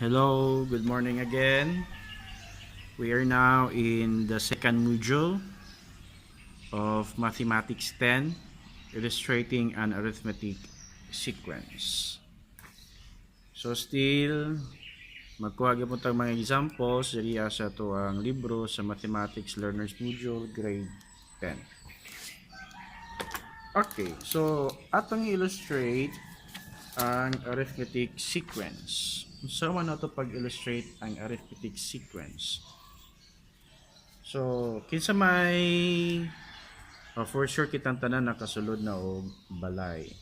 Hello, good morning again. We are now in the second module of Mathematics 10, illustrating an arithmetic sequence. So still, magkuha gyud tag mga examples diri sa to ang libro sa Mathematics Learners Module Grade 10. Okay, so atong illustrate ang arithmetic sequence. So, man to pag-illustrate ang arithmetic sequence. So, kinsa may for sure kitang tanan nakasulod na og balay.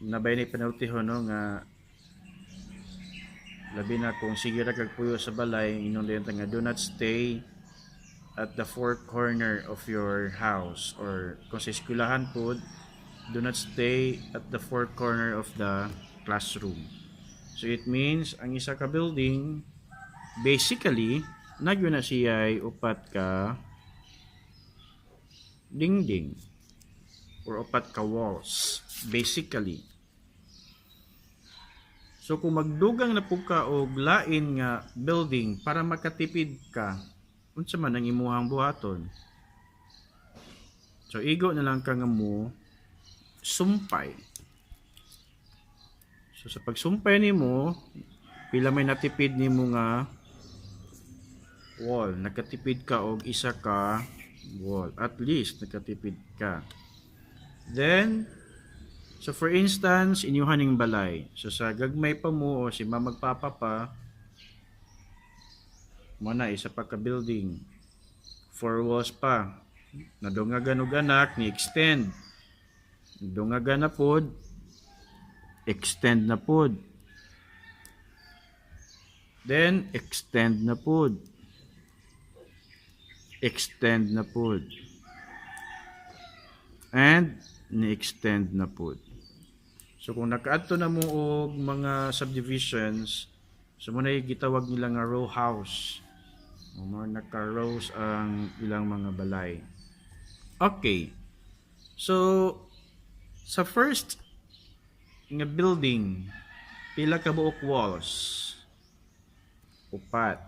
Nabay ni penalty no nga labi na kung sige ra kag puyo sa balay inon nga do not stay at the four corner of your house, or kung sa eskwelahan pod do not stay at the four corner of the classroom. So it means ang isa ka building basically nagyo na siya ay upat ka dingding or upat ka walls basically. So kung magdugang na pug ka og lain nga building para makatipid ka, unsa man ang imuhang buhaton? So igo na lang ka nga mo sumpay. So sa pagsumpay nimo, pila may natipid nimo nga wall, nakatipid ka og isa ka wall, at least nakatipid ka. Then so for instance, inyuhan ning balay. So sa gagmay pa mo o si magpapa pa mo na isa pa ka building, 4 walls pa, nadungagan og anak ni extend, dungagan na pod, extend na pod, then extend na pod, extend na pod, and ni-extend na pod. So kung nakaadto na mo og mga subdivisions, so muna gitawag nila nga row house, o more naka-rows ang ilang mga balay. Okay, so sa first nga building, pila ka buok walls? Upat.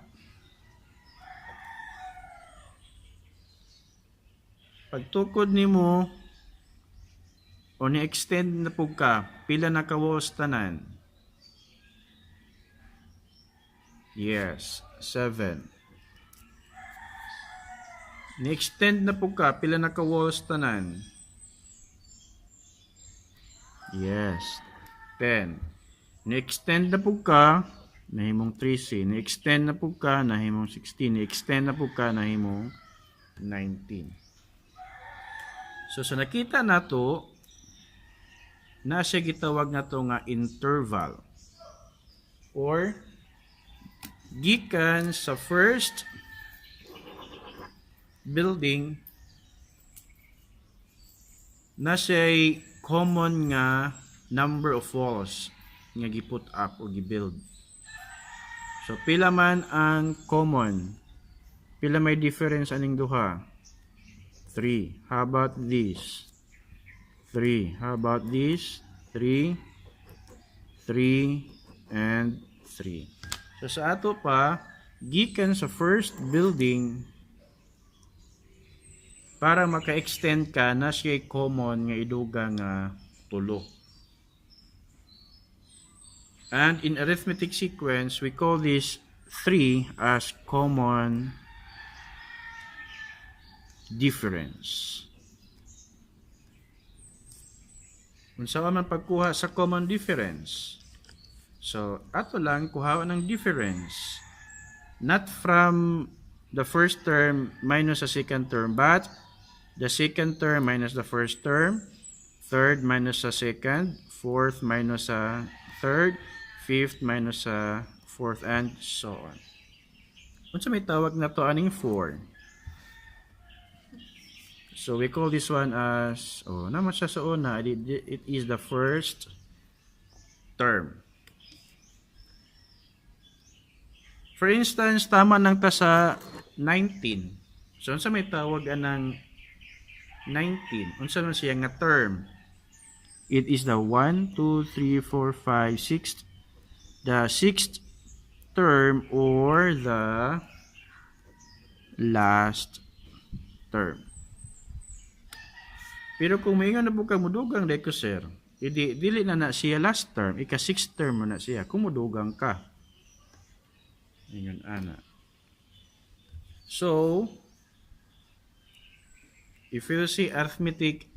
Pagtukod nimo o ni-extend na pug ka, pila na ka walls tanan? Yes, 7. Ni-extend na pug ka, pila na ka walls tanan? Yes, 10. Ni-extend na pug ka, nahimong 13. Ni-extend na pug ka, nahimong 16. Ni-extend na pug ka, nahimong 19. So sa nakita nato, na siya gitawag nato nga interval, or gikan sa first building na siya common nga number of walls nga giput up o gibuild. So pila man ang common, pila may difference aning duha? 3. How about this? 3. How about this? 3, 3, and 3. So sa ato pa, gikan sa first building, para maka-extend ka na siya common nga iduga nga tulo. And in arithmetic sequence, we call this 3 as common difference. Unsa man pagkuha sa common difference? So, ato lang kuha ng difference. Not from the first term minus the second term, but the second term minus the first term, third minus the second, fourth minus the third, fifth minus the fourth, and so on. Unsa may tawag na to aning 4? So we call this one as, naman siya sa una, it is the first term. For instance, tama nang ta sa 19. So unsa may tawag anang 19? Unsa man siya nga term? It is the 1, 2, 3, 4, 5, 6, the sixth term or the last term. Pero kung may nga na po ka mudugang deko sir, dili na siya last term, ika 6th term mo na siya, kumudugang ka. Ingon ana. So, if you see arithmetic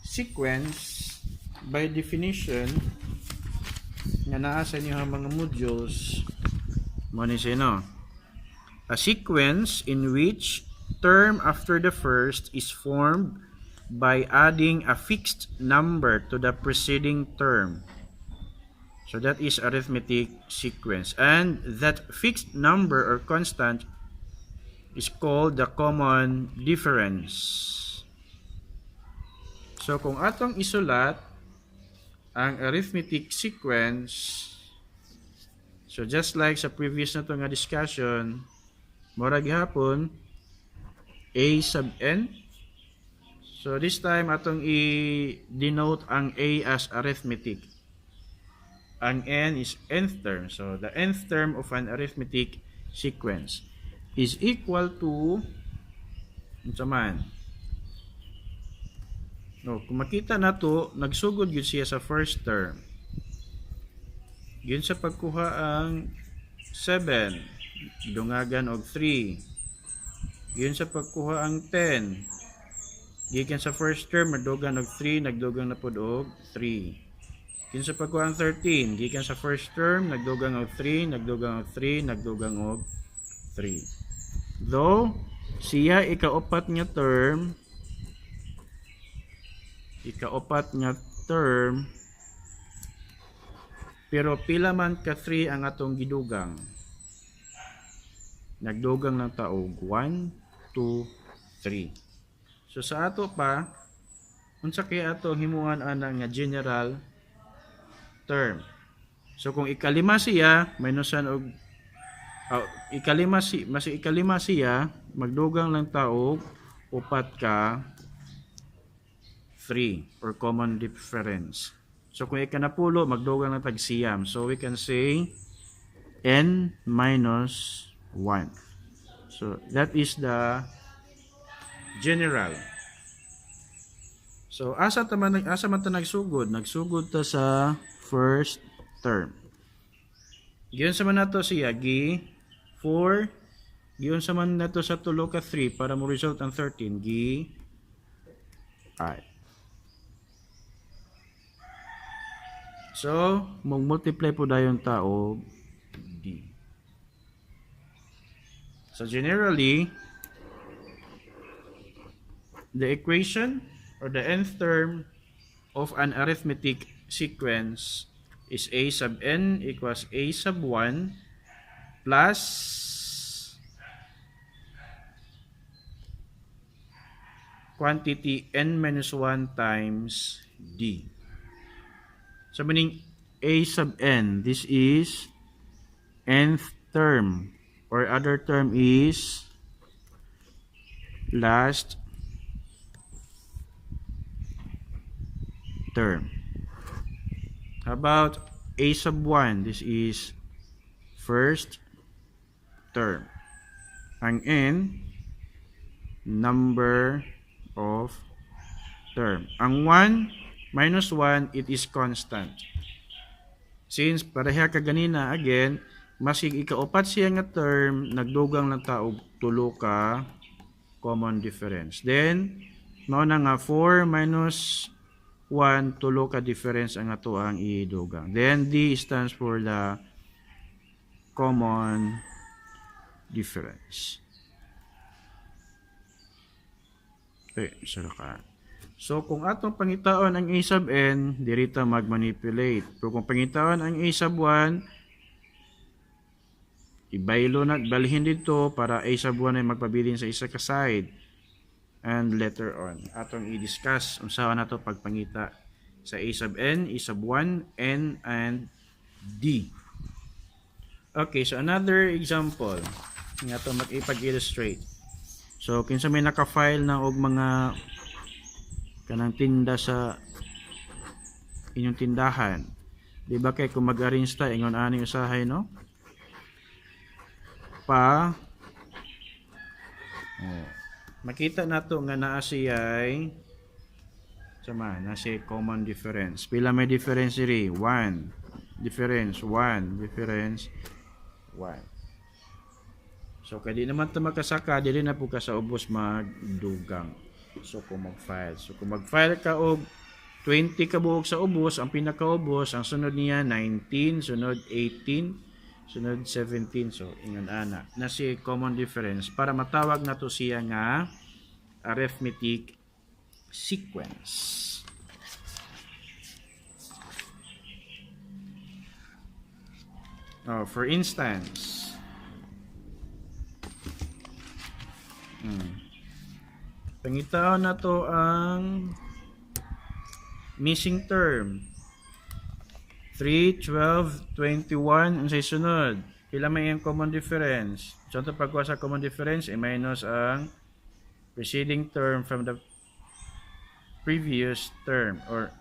sequence, by definition, nga naa sa inyo mga modules, mo ni sino? A sequence in which term after the first is formed by adding a fixed number to the preceding term. So that is arithmetic sequence. And that fixed number or constant is called the common difference. So kung atong isulat ang arithmetic sequence, so just like sa previous na nga discussion, murag hapon A sub n. So this time atong i-denote ang A as arithmetic. Ang n is nth term. So the nth term of an arithmetic sequence is equal to unsa man. No, kung makita nato, nagsugod gyud siya sa first term. Yun sa pagkuha ang 7, dungagan og 3. Yun sa pagkuha ang 10. Gikan sa first term, nagdugang og 3, nagdugang na pod og 3. Yun sa pagkuha ang 13. Gikan sa first term, nagdugang og 3, nagdugang og 3, nagdugang og 3. Though, siya ikaapat nga term, pero pila man ka 3 ang atong gidugang. Nagdugang ng taog 1, 2, 3. So sa ato pa, unsa kay ato himuan ana nga general term. So kung ikalima siya, minusan og ikalima siya, magdugang lang taog 4 ka 3 or common difference. So kung ikanapulo, magdugang lang tag siyam. So we can say n minus 1. So that is the general. So asa man ta nagsugod? Nagsugod ta sa first term. Giyon sa man nato siya gi 4. Giyon sa man nato sa tulo ka 3 para mo result ang 13 gi 5. So, mag-multiply po dayon tao D. So, generally, the equation or the nth term of an arithmetic sequence is a sub n equals a sub 1 plus quantity n minus 1 times D. So meaning a sub n, this is nth term, or other term is last term. How about a sub 1? This is first term. Ang n, number of term. Ang 1 minus 1, it is constant. Since pareha ka ganina, again, masig ikaupat siya nga term, nagdugang lang taog tulo ka common difference. Then, mao na nga 4 minus 1, tulo ka difference ang ato ang idugang. Then, D stands for the common difference. Okay, sarakan. So, kung atong pangitaon ang a sub n, dirita mag-manipulate. Pero kung pangitaon ang a sub 1, ibaylo na, balihin dito para a sub 1 ay magpabilin sa isa ka side. And later on, atong i-discuss unsaon nato pagpangita sa a sub n, a sub 1, n, and d. Okay, so another example nga to mag-ipag-illustrate. So, kinsa may naka-file na og mga kanang tinda sa inyong tindahan, Di ba kay kung mag-arrange ta, ingon ani usahay, no? Pa. Oh. Makita nato nga naa siya ay sama, na siya common difference. Pila may difference diri? 1. Difference 1. Difference 1. So kay di naman ta makasaka, dili na po ka sa ubos magdugang. So kung mag-file ka og 20 kabuok sa ubos, ang pinakaubos, ang sunod niya 19, sunod 18, sunod 17. So ingon ana na si common difference para matawag nato siya nga arithmetic sequence. Oh, for instance, pangitaon na to ang missing term. 3, 12, 21, unsay sunod? Pila may ang common difference? So, ito pagkuha sa common difference, ay minus ang preceding term from the previous term, or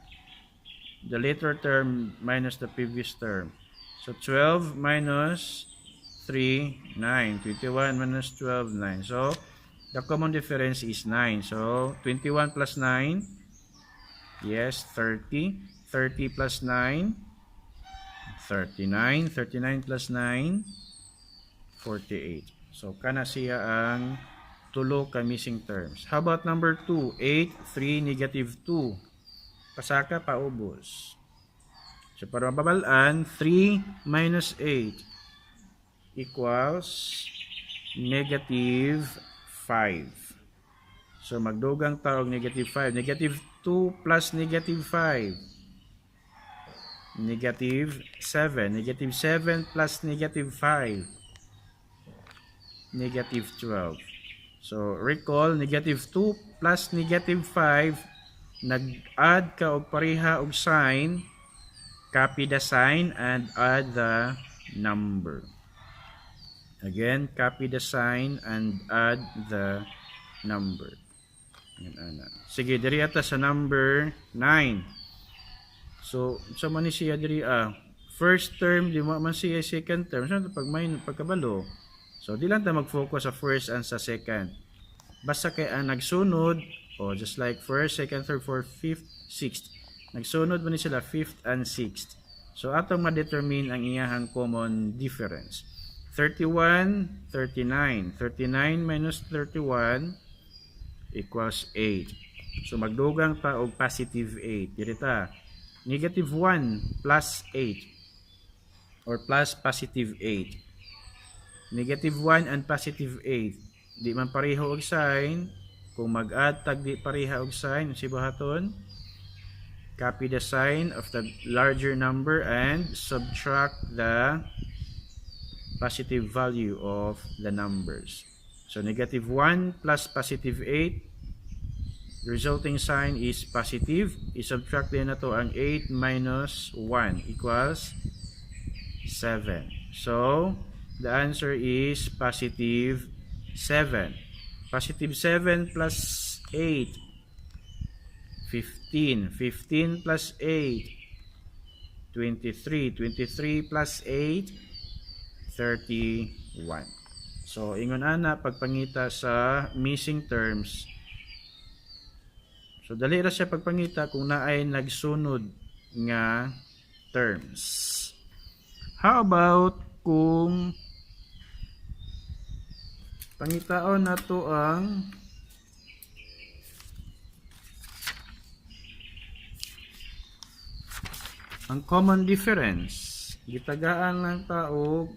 the later term minus the previous term. So, 12 minus 3, 9. 21 minus 12, 9. So, the common difference is 9. So, 21 plus 9, yes, 30. 30 plus 9, 39. 39 plus 9, 48. So, kana siya ang tulo ka missing terms. How about number 2? 8, 3, negative 2. Pasaka, paubos. So, para mababalaan, 3 minus 8 equals negative 5. So, magdugang taog negative 5. Negative 2 plus negative 5. Negative 7. Negative 7 plus negative 5. Negative 12. So, recall, negative 2 plus negative 5, nag-add ka og pareha og sign, copy the sign and add the number. Again, copy the sign and add the number. Sige, diri ata sa number 9. So, sa man ni siya diri first term, di man siya second term. So, pagkabalo. So, di lang ta mag-focus sa first and sa second. Basta kay ang nagsunod, just like first, second, third, fourth, fifth, sixth. Nagsunod man ni sila fifth and sixth. So, atong ma-determine ang iyahang common difference. 31, 39. 39 minus 31 equals 8. So, magdugang ta og positive 8. Dirita. Negative 1 plus 8 or plus positive 8. Negative 1 and positive 8. Di man pareho og sign. Kung mag-add tag di pareha og sign, si buhaton, copy the sign of the larger number and subtract the positive value of the numbers. So negative 1 plus positive 8, the resulting sign is positive. I-subtract din na to ang 8 minus 1 equals 7. So, the answer is positive 7. Positive 7 plus 8, 15. 15 plus 8, 23. 23 plus 8, 31. So, ingon ana pagpangita sa missing terms. So, dali ra siya pagpangita kung naay nagsunod nga terms. How about kung pangitaon na to ang common difference. Gitagaan lang tao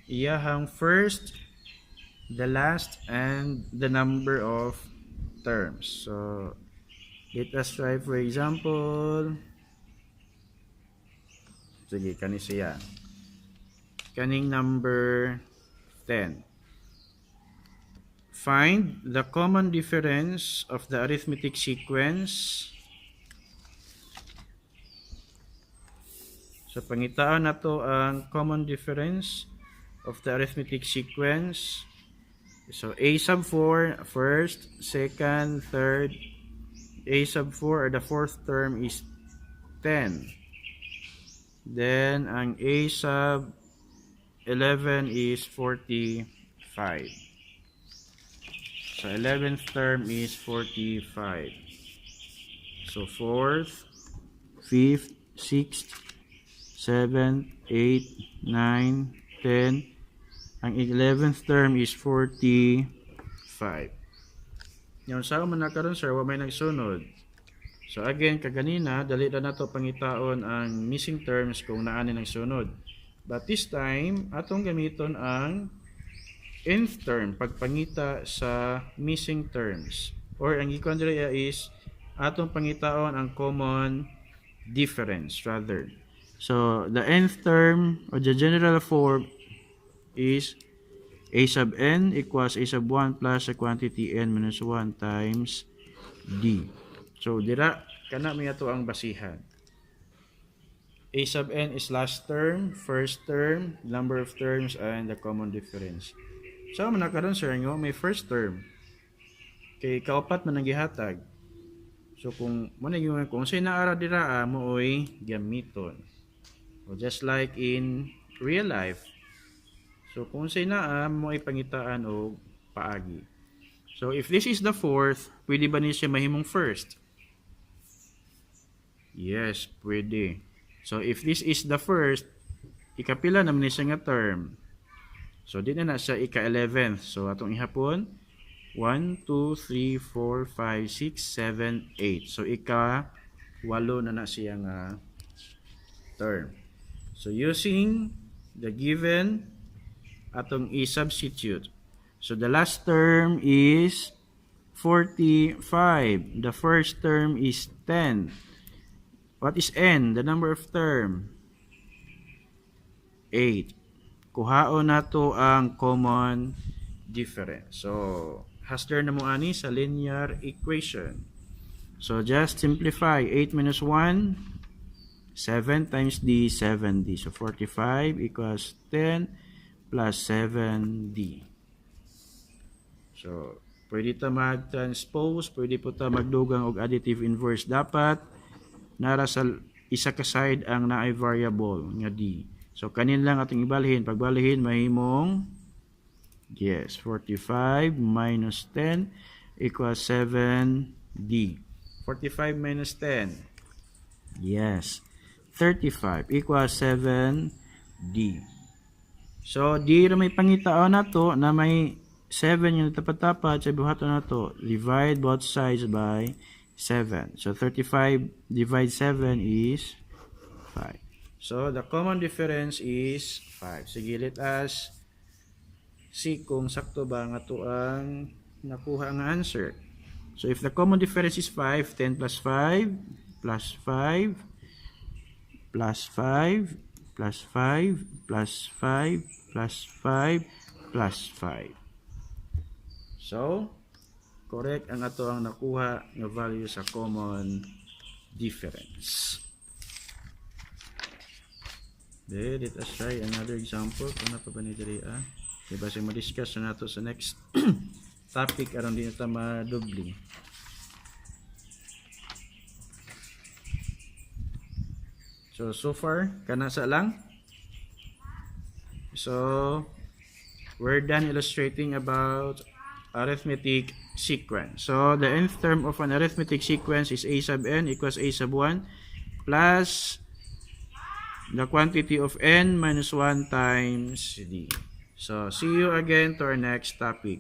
iyahang first, the last, and the number of terms. So, let us try for example. Sige, kani siya. Kaning number 10. Find the common difference of the arithmetic sequence. So, pangitaan na to ang common difference of the arithmetic sequence. So, a sub 4, first, second, third. A sub 4 or the fourth term is 10. Then, ang a sub 11 is 45. So, 11th term is 45. So, 4th, 5th, 6th, 7th, 8th, 9th, 10. Ang 11th term is 45. Yung sa man na karon sir, wa may nagsunod. So again, kaganina, dali na nato pangitaon ang missing terms kung naani nagsunod. But this time, atong gamiton ang nth term pagpangita sa missing terms. Or ang gikan diri is atong pangitaon ang common difference rather. So the nth term or the general form is a sub n equals a sub 1 plus the quantity n minus 1 times d. So, dira, kana may ato ang basihan. A sub n is last term, first term, number of terms, and the common difference. So, manakaroon sir, nga may first term. Kay kaupat man ang gihatag. So, kung say naara dira, mooy gamiton. So, just like in real life, so, kung say na mo ay pangitaan o paagi. So, if this is the fourth, pwede ba niya siya mahimong first? Yes, pwede. So, if this is the first, ikapila naman niya nga term. So, di na siya ika-11th. So, atong ihapon, 1, 2, 3, 4, 5, 6, 7, 8. So, ika-8 na siya nga term. So, using the given atong i-substitute. So, the last term is 45. The first term is 10. What is n? The number of term? 8. Kuhaon nato ang common difference. So, hasder na mo ani sa linear equation. So, just simplify. 8 minus 1, 7 times d, 7d. So, 45 equals 10 plus 7d. So, pwede ta mag-transpose, pwede po ta magdugang og additive inverse. Dapat nara sa isa ka side ang naay variable nga d. So, kanin lang ating ibalhin. Pagbalihin, mahimong, yes, 45 minus 10 equals 7d. 45 minus 10, yes, 35 equals 7d. So, di na may pangitaon na to na may 7 yung tapat-tapat sa buhaton na to. Divide both sides by 7. So, 35 divide 7 is 5. So, the common difference is 5. Sige, let us see kung sakto ba nga to ang nakuha ang answer. So, if the common difference is 5, 10 plus 5 plus 5 plus 5 plus 5 plus 5 plus 5 plus 5. So, correct ang ato ang nakuha nga value sa common difference. Then, let us try another example. Kung pa ba ni diri diba siya ma-discuss na nato sa next topic aron din ita madubling. So far, kanasa lang. So, we're done illustrating about arithmetic sequence. So, the nth term of an arithmetic sequence is a sub n equals a sub 1 plus the quantity of n minus 1 times d. So, see you again to our next topic.